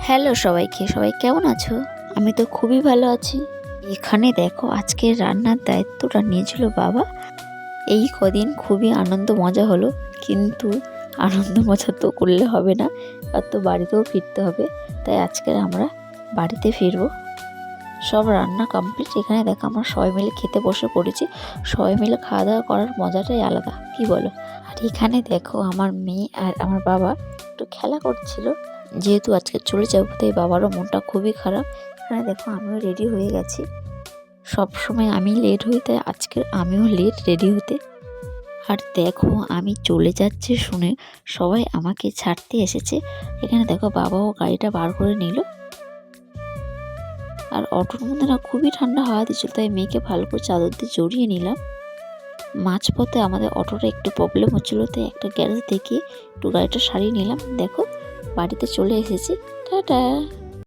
Hello সবাইকে, সবাই কেমন আছো? আমি তো খুবই ভালো আছি। এখানে দেখো আজকের রান্নার দায়িত্বটা নিয়েছিল বাবা। এই কদিন খুবই আনন্দ মজা হলো, কিন্তু আনন্দ মজা তো করলে হবে না, আর তো বাড়িতেও ফিরতে হবে। তাই আজকে আমরা বাড়িতে ফিরবো। সব রান্না কমপ্লিট। এখানে দেখো আমরা সবাই মিলে খেতে বসে পড়েছি। সবাই মিলে খাওয়া দাওয়া করার মজাটাই আলাদা, কি বলো? আর এখানে দেখো আমার মেয়ে আর আমার বাবা একটু খেলা করছিল। যেহেতু আজকে চলে যাবো তাই বাবারও মনটা খুবই খারাপ। এখানে দেখো আমিও রেডি হয়ে গেছি। সব সময় আমি লেট হই, তাই আজকে আমিও লেট রেডি হতে। আর দেখো আমি চলে যাচ্ছি শুনে সবাই আমাকে ছাড়তে এসেছে। এখানে দেখো বাবাও গাড়িটা বার করে নিল। আর অটোর মধ্যে না খুবই ঠান্ডা হাওয়া দিচ্ছিল, তাই মেয়েকে ভালো করে চাদর দিয়ে জড়িয়ে নিলাম। মাঝপথে আমাদের অটোটা একটু প্রবলেম হচ্ছিলো, তাই একটা গ্যারেজ থেকে একটু গাড়িটা সারিয়ে নিলাম। দেখো বাড়িতে চলে এসেছি। টাটা।